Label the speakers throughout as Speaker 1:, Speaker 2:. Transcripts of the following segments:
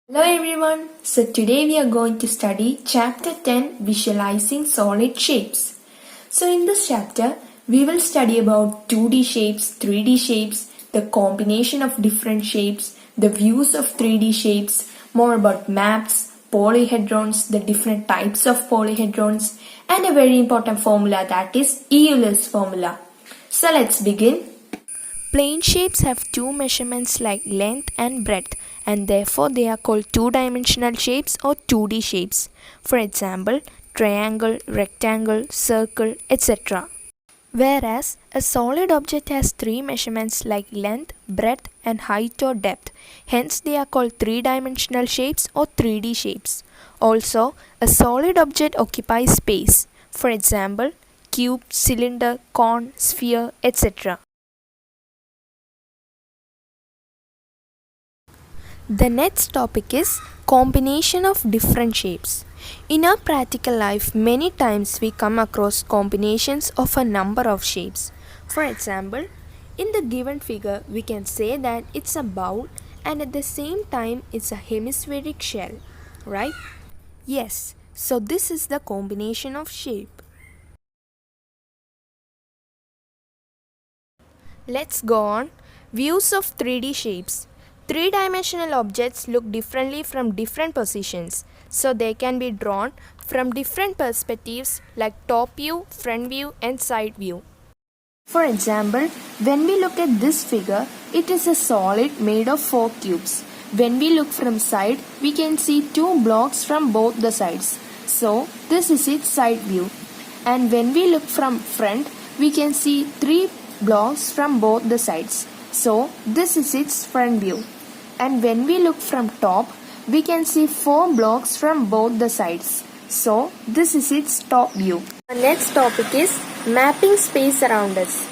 Speaker 1: Hello everyone. So today we are going to study chapter 10, Visualizing Solid Shapes. So in this chapter we will study about 2D shapes, 3D shapes, the combination of different shapes, the views of 3D shapes, more about maps, polyhedrons, the different types of polyhedrons, and a very important formula, that is Euler's formula. So let's begin.
Speaker 2: Plane shapes have two measurements like length and breadth, and therefore they are called two-dimensional shapes or 2D shapes. For example, triangle, rectangle, circle, etc. Whereas a solid object has three measurements like length, breadth, and height or depth. Hence they are called three-dimensional shapes or 3D shapes. Also, a solid object occupies space. For example, cube, cylinder, cone, sphere, etc. The next topic is combination of different shapes. In our practical life, many times we come across combinations of a number of shapes. For example, in the given figure, we can say that it's a bowl and at the same time it's a hemispheric shell, right? Yes, so this is the combination of shape. Let's go on. Views of 3D shapes. Three-dimensional objects look differently from different positions, so they can be drawn from different perspectives like top view, front view, and side view. For example, when we look at this figure, it is a solid made of 4 cubes. When we look from side, we can see 2 blocks from both the sides. So, this is its side view. And when we look from front, we can see 3 blocks from both the sides. So, this is its front view. And when we look from top, we can see 4 blocks from both the sides. So, this is its top view. The next topic is mapping space around us.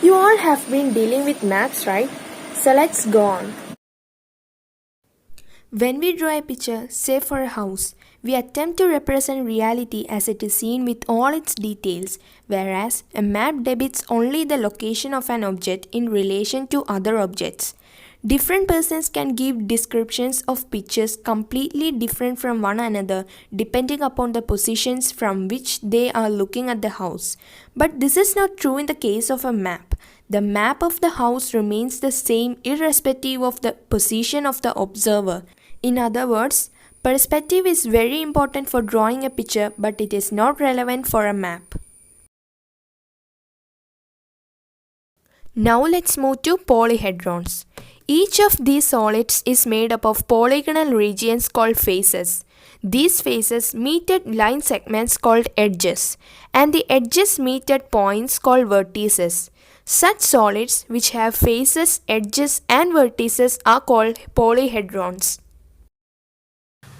Speaker 2: You all have been dealing with maps, right? So, let's go on. When we draw a picture, say for a house, we attempt to represent reality as it is seen with all its details, whereas a map depicts only the location of an object in relation to other objects. Different persons can give descriptions of pictures completely different from one another depending upon the positions from which they are looking at the house. But this is not true in the case of a map. The map of the house remains the same irrespective of the position of the observer. In other words, perspective is very important for drawing a picture, but it is not relevant for a map. Now let's move to polyhedrons. Each of these solids is made up of polygonal regions called faces. These faces meet at line segments called edges, and the edges meet at points called vertices. Such solids which have faces, edges, and vertices are called polyhedrons.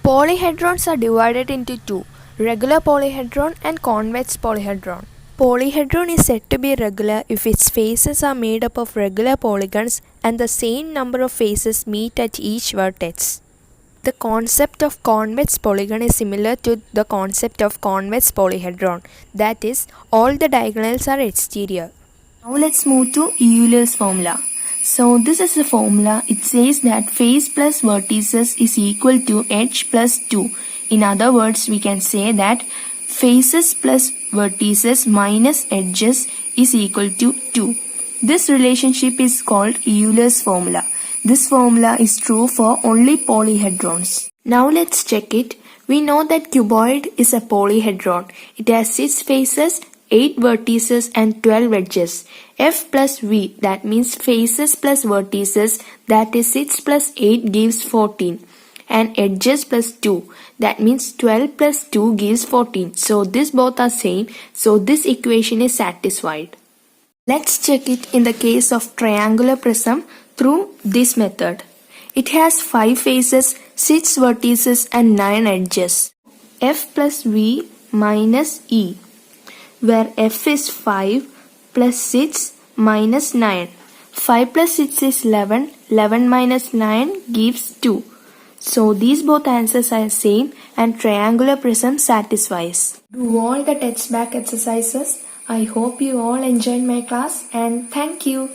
Speaker 2: Polyhedrons are divided into two, regular polyhedron and convex polyhedron. Polyhedron is said to be regular if its faces are made up of regular polygons and the same number of faces meet at each vertex. The concept of convex polygon is similar to the concept of convex polyhedron, that is, all the diagonals are exterior.
Speaker 1: Now let's move to Euler's formula. So this is the formula. It says that face plus vertices is equal to edge plus 2. In other words, we can say that faces plus vertices minus edges is equal to 2. This relationship is called Euler's formula. This formula is true for only polyhedrons. Now let's check it. We know that cuboid is a polyhedron. It has 6 faces, 8 vertices and 12 edges. F plus V, that means faces plus vertices, that is 6 plus 8 gives 14. And edges plus 2, that means 12 plus 2 gives 14. So this both are same, so this equation is satisfied. Let's check it in the case of triangular prism through this method. It has 5 faces, 6 vertices and 9 edges. F plus V minus E, where F is 5 plus 6 minus 9. 5 plus 6 is 11, 11 minus 9 gives 2. So these both answers are same and triangular prism satisfies. Do all the text back exercises. I hope you all enjoyed my class and thank you.